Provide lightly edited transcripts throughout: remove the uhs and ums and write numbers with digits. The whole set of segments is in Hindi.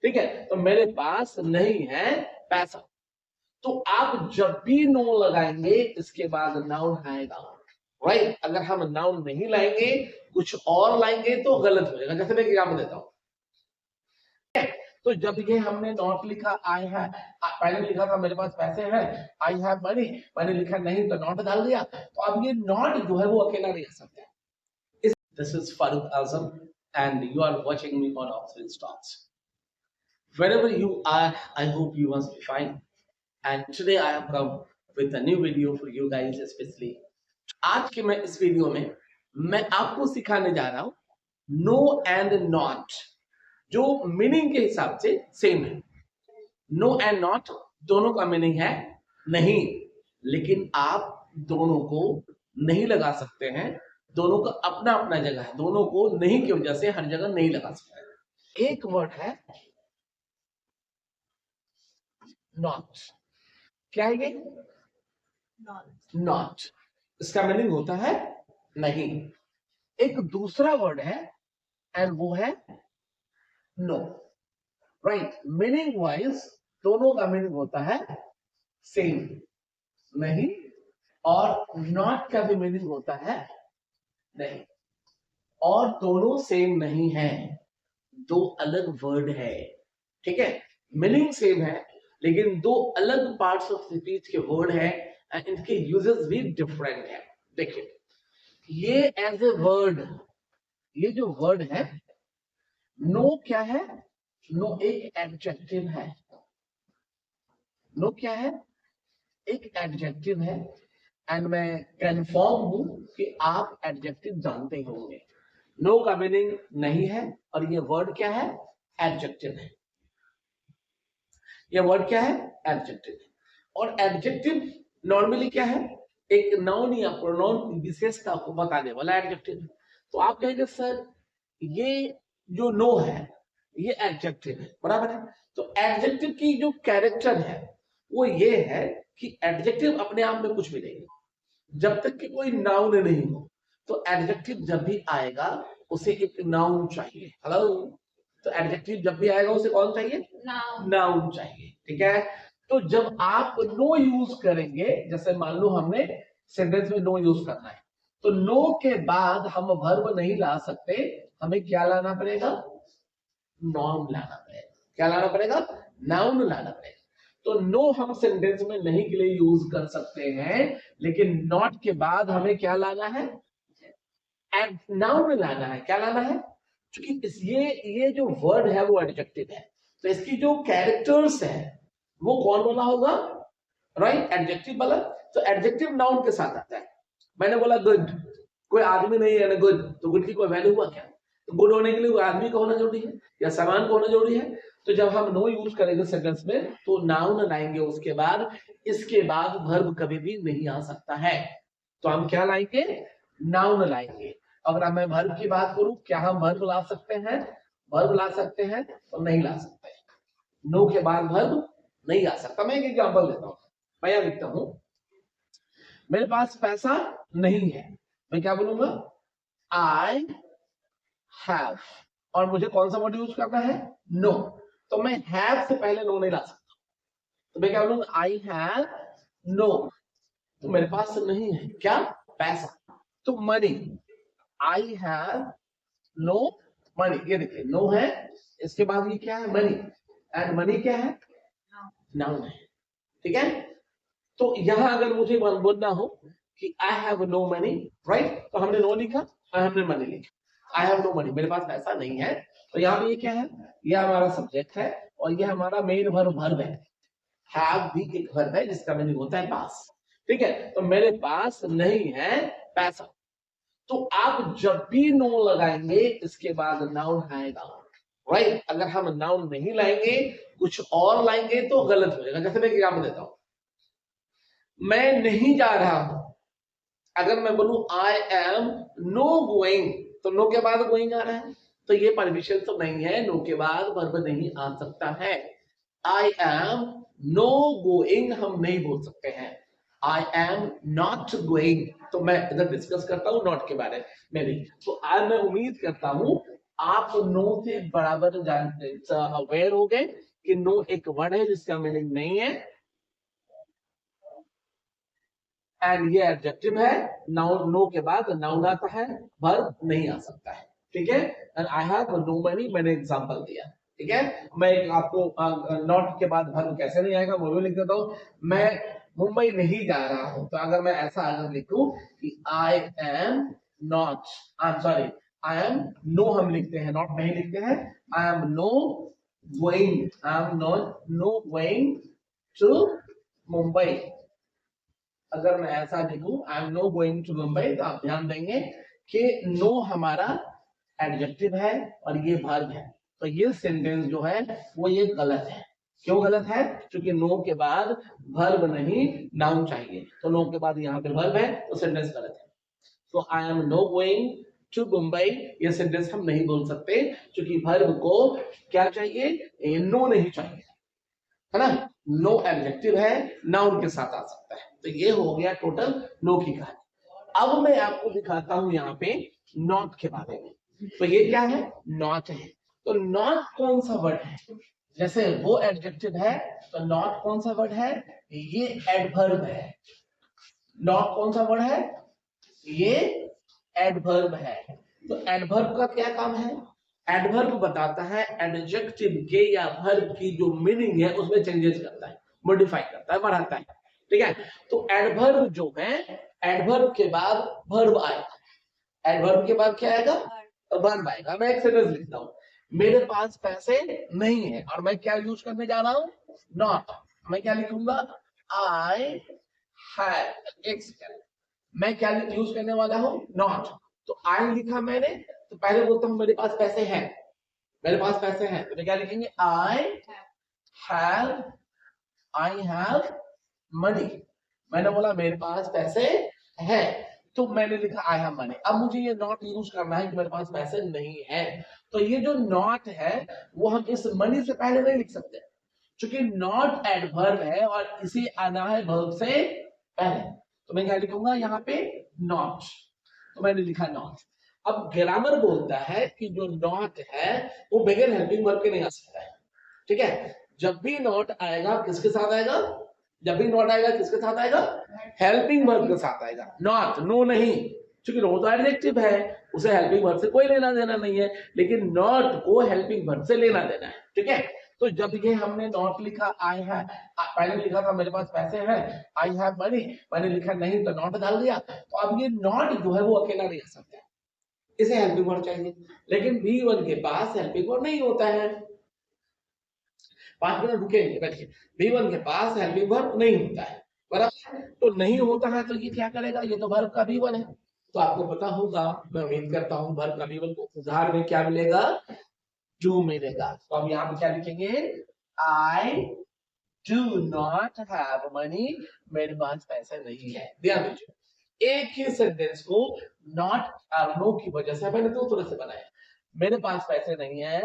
ठीक है, तो मेरे पास नहीं है पैसा। तो आप जब भी नो लगाएंगे इसके बाद नाउन आएगा, राइट। अगर हम नाउन नहीं लाएंगे कुछ और लाएंगे तो गलत हो जाएगा। जैसे मैं एग्जाम्पल देता हूं, तो जब ये हमने नॉट लिखा आई है, पहले लिखा था मेरे पास पैसे हैं, आई हैव मनी, मैंने लिखा नहीं तो नॉट डाल दिया, तो अब ये नॉट जो है वो अकेला नहीं आ सकता। This is Farooq Azam and you are watching me on Oxford Stocks. Wherever you are, I hope you must be fine. And today I have come with a new video for you guys especially. आज के मैं इस वीडियो में मैं आपको सिखाने जा रहा हूं नो एंड नॉट, जो मीनिंग के हिसाब से सेम है। नो एंड नॉट दोनों का मीनिंग है नहीं, लेकिन आप दोनों को नहीं लगा सकते हैं, दोनों का अपना अपना जगह है, दोनों को नहीं की वजह से हर जगह नहीं लगा सकते। एक वर्ड है नॉट, क्या है ये? नॉट, इसका मीनिंग होता है नहीं। एक दूसरा वर्ड है एंड वो है नो, राइट। मीनिंग वाइज दोनों का मीनिंग होता है सेम, नहीं, और नॉट का भी मीनिंग होता है नहीं, और दोनों सेम नहीं है, दो अलग वर्ड है, ठीक है। मीनिंग सेम है लेकिन दो अलग पार्ट्स ऑफ स्पीच के वर्ड है एंड इनके यूजेस भी डिफरेंट है। देखिए ये एज ए वर्ड, ये जो वर्ड है नो क्या है? नो एक एडजेक्टिव है। नो क्या है? एक एडजेक्टिव है एंड मैं कंफर्म हूं कि आप एडजेक्टिव जानते होंगे। नो का मीनिंग नहीं है और ये वर्ड क्या है? एडजेक्टिव है। ये वर्ड क्या है? एडजेक्टिव। और एडजेक्टिव नॉर्मली क्या है? एक नाउन या प्रोनाउन की विशेषता को बताने वाला एडजेक्टिव। तो आप कहेंगे सर ये जो नो है ये एडजेक्टिव है, बराबर है। तो एडजेक्टिव की जो कैरेक्टर है वो ये है कि एडजेक्टिव अपने आप में कुछ भी नहीं है जब तक कि कोई नाउन नहीं हो। तो एडजेक्टिव जब भी आएगा उसे एक नाउन चाहिए। हेलो, तो एडजेक्टिव जब भी आएगा उसे कौन चाहिए? नाउन चाहिए, ठीक है। तो जब आप नो यूज करेंगे, जैसे मान लो हमने सेंटेंस में नो यूज करना है, तो नो के बाद हम वर्ब नहीं ला सकते, हमें क्या लाना पड़ेगा? नाउन लाना पड़ेगा। क्या लाना पड़ेगा? नाउन लाना पड़ेगा। तो नो हम सेंटेंस में नहीं के लिए यूज कर सकते हैं, लेकिन नॉट के बाद हमें क्या लाना है? नाउन लाना है। क्या लाना है? क्योंकि ये जो वर्ड है वो एडजेक्टिव है, तो इसकी जो कैरेक्टर्स है वो कौन वाला होगा? राइट, एडजेक्टिव वाला। तो एडजेक्टिव नाउन के साथ आता है। मैंने बोला गुड, कोई आदमी नहीं है ना गुड, तो गुड की कोई वैल्यू हुआ क्या? तो गुड होने के लिए कोई आदमी का होना जरूरी है या सामान का होना जरूरी है। तो जब हम नो यूज करेंगे सेंटेंस में तो नाउन लाएंगे उसके बाद, इसके बाद वर्ब कभी भी नहीं आ सकता है। तो हम क्या लाएंगे? नाउन लाएंगे। अगर मैं वर्ब की बात करूं, क्या हम वर्ब ला सकते हैं? वर्ब ला सकते हैं तो नहीं ला सकते। नो के बाद वर्ब नहीं आ सकता। मैं एक एग्जांपल देता हूं, मैं यहां लिखता हूं मेरे पास पैसा नहीं है, मैं क्या बोलूंगा? आई हैव, और मुझे कौन सा वर्ड यूज करना है? नो। तो मैं हैव से पहले नो नहीं ला सकता, तो मैं क्या बोलूंगा? आई हैव नो, तो मेरे पास नहीं है क्या? पैसा। तो money, I have no money, ये देखिए नो है, इसके बाद ये क्या है? मनी, एंड मनी क्या है? नाउन है, ठीक है। तो यहां अगर मुझे बोलना हो कि I have no money, right, तो हमने नो लिखा और हमने मनी लिखा। आई हैव नो मनी, मेरे पास पैसा नहीं है। तो यहाँ पे ये क्या है? ये हमारा सब्जेक्ट है और ये हमारा मेन वर्ब है। हैव भी एक वर्ब है जिसका मीनिंग होता है पास, ठीक है। तो मेरे पास नहीं है पैसा। तो आप जब भी नो लगाएंगे इसके बाद नाउन आएगा, राइट। अगर हम नाउन नहीं लाएंगे कुछ और लाएंगे तो गलत हो जाएगा। जैसे मैं एग्जाम्पल देता हूं, मैं नहीं जा रहा हूं, अगर मैं बोलूं आई एम नो गोइंग, तो नो के बाद गोइंग आ रहा है, तो ये परमिशन तो नहीं है, नो के बाद वर्ब नहीं आ सकता है। आई एम नो गोइंग हम नहीं बोल सकते हैं, आई एम नॉट गोइंग। तो मैं इधर डिस्कस करता हूं नॉट के बारे में भी। तो आज मैं उम्मीद करता हूं आप नो से बराबर जानते अवेयर हो गए कि नो एक वर्ड है जिसका मीनिंग नहीं है, एंड ये एडजेक्टिव है। नाउन, नो के बाद नाउन आता है, वर्ब नहीं आ सकता है, ठीक है। And I have no money, मैंने एग्जांपल दिया, ठीक है। मैं एक आपको नॉट के बाद वर्ब कैसे नहीं आएगा वो भी लिख देता हूँ। मैं मुंबई नहीं जा रहा हूं, तो अगर मैं ऐसा अगर लिखूं कि I am not, I am sorry, I am no, हम लिखते हैं नॉट नहीं लिखते हैं, I am no going, I am not no going to Mumbai. अगर मैं ऐसा लिखूं I am no going to Mumbai, तो आप ध्यान देंगे कि नो हमारा एडजेक्टिव है और ये वर्ब है, तो ये सेंटेंस जो है वो ये गलत है। क्यों गलत है? क्योंकि नो के बाद वर्ब नहीं नाउन चाहिए, तो नो के बाद यहाँ पे वर्ब है तो सेंटेंस गलत है। तो I am no going to Mumbai, ये सेंटेंस हम नहीं बोल सकते क्योंकि वर्ब को क्या चाहिए? नो नहीं चाहिए, है ना। नो एडजेक्टिव है, नाउन के साथ आ सकता है। तो ये हो गया टोटल नो की कहानी। अब मैं आपको दिखाता हूं यहाँ पे नॉट के बारे में। तो ये क्या है? नॉट है। तो नॉट कौन सा वर्ड है? जैसे वो एडजेक्टिव है, तो नॉट कौन सा वर्ड है? ये एडवर्ब है। नॉट कौन सा वर्ड है? ये एडवर्ब है। तो एडवर्ब का क्या काम है? एडवर्ब बताता है एडजेक्टिव के या वर्ब की जो मीनिंग है उसमें चेंजेस करता है, मॉडिफाई करता है, बढ़ाता है, ठीक है। तो एडवर्ब जो है, एडवर्ब के बाद वर्ब आएगा। एडवर्ब के बाद क्या आएगा? वर्ब आएगा। मैं एक सेंटेंस लिखता हूँ, मेरे पास पैसे नहीं है, और मैं क्या यूज करने जा रहा हूँ? नॉट। मैं क्या लिखूंगा? आई हैव, एक सेकेंड, मैं क्या यूज करने वाला हूँ? नॉट। तो आई लिखा मैंने, तो पहले बोलता हूँ मेरे पास पैसे हैं, मेरे पास पैसे हैं, तो क्या लिखेंगे? Have I have money. मैंने बोला मेरे पास पैसे हैं, तो मैंने लिखा आई हैव मनी। अब मुझे ये नॉट यूज करना है कि मेरे पास पैसे नहीं है। तो ये जो नॉट है वो हम इस मनी से पहले नहीं लिख सकते, क्योंकि नॉट एडवर्ब है और इसे आना है वर्ब से पहले। तो मैं क्या लिखूंगा यहाँ पे? नॉट। तो मैंने लिखा नॉट। अब ग्रामर बोलता है कि जो नॉट है वो बगैर हेल्पिंग वर्ब के नहीं आ सकता है, ठीक है। जब भी नॉट आएगा किसके साथ आएगा? जब भी नॉट आएगा किसके साथ आएगा? हेल्पिंग वर्ब के साथ आएगा, नॉट नो नहीं। क्योंकि नो तो एडजेक्टिव है, उसे हेल्पिंग वर्ब से कोई लेना देना नहीं है, लेकिन नॉट को हेल्पिंग वर्ब से लेना देना है, ठीक है। तो जब ये हमने नॉट लिखा, आई है, पहले लिखा था मेरे पास पैसे हैं, आई हैव मनी, मैंने लिखा नहीं तो नॉट डाल दिया। तो अब ये नॉट जो है वो अकेला नहीं आ सकता, इसे हेल्पिंग वर्ब चाहिए। लेकिन V1 के पास हेल्पिंग वर्ब नहीं होता है। 5 मिनट रुकेंगे, बैठिए। V1 के पास हेल्पिंग वर्ब नहीं होता है, बराबर। तो नहीं होता है तो ये क्या करेगा? ये तो वर्ब का V1 है, तो आपको पता होगा, मैं उम्मीद करता हूँ, वर्ब का V1 को उधार में क्या मिलेगा? डू मिलेगा। तो अब यहाँ पे क्या लिखेंगे? I do not have money, मेरे पास पैसा नहीं है। ध्यान दीजिए, एक ही सेंटेंस को नॉट और नो की वजह से मैंने दो तरह से बनाया। मेरे पास पैसे नहीं है,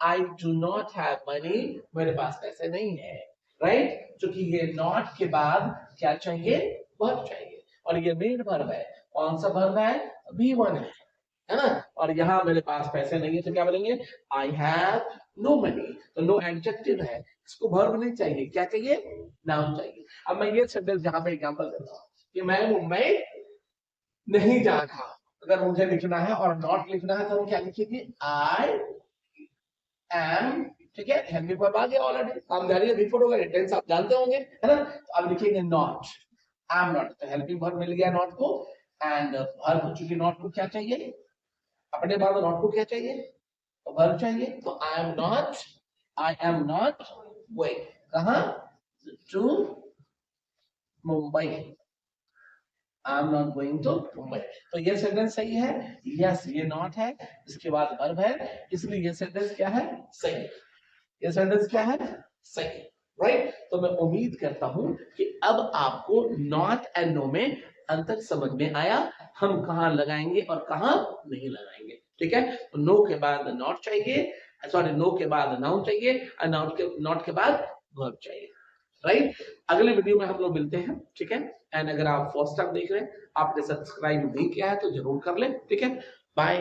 I do not have money, मेरे पास पैसे नहीं है, राइट। क्योंकि ये नॉट के बाद क्या चाहिए? वर्ब चाहिए, और ये मेन वर्ब है। कौन सा वर्ब है? V1 है ना। और यहाँ मेरे पास पैसे नहीं है, तो क्या बोलेंगे? I have no money. तो नो एडजेक्टिव है, इसको वर्ब नहीं चाहिए, क्या चाहिए? नाउन चाहिए। अब मैं ये सेंटेंस यहाँ पे एग्जांपल देता हूँ कि मैं मुंबई नहीं जा रहा। अगर मुझे लिखना है और नॉट लिखना है तो हम क्या लिखेंगे? आई एम, ठीक है, हेल्पिंग वर्ब आ गया ऑलरेडी, काम जारी है, रिपोर्ट होगा, टेंस आप जानते होंगे, है ना। तो अब लिखेंगे नॉट, आई एम नॉट, तो हेल्पिंग वर्ब मिल गया नॉट को। एंड वर्ब, चूंकि नॉट को क्या चाहिए? अपने बाद नॉट को क्या चाहिए? तो वर्ब चाहिए। तो आई एम नॉट गोइंग, कहाँ? To Mumbai, I am not going to Mumbai. तो ये सेंटेंस सही है, यस ये नॉट है, इसके बाद वर्ब है, इसलिए ये सेंटेंस क्या है? सही। ये सेंटेंस क्या है? सही, राइट। तो मैं उम्मीद करता हूं कि अब आपको नॉट एंड नो में अंतर समझ में आया, हम कहाँ लगाएंगे और कहाँ नहीं लगाएंगे, ठीक है। तो नो के बाद नॉट चाहिए, सॉरी, नो के बाद नाउन चाहिए, और नॉट के बाद वर्ब चाहिए, राइट। अगले वीडियो में हम लोग मिलते हैं, ठीक है। एंड अगर आप फर्स्ट टाइम देख रहे हैं, आपने सब्सक्राइब नहीं किया है तो जरूर कर ले, ठीक है। बाय।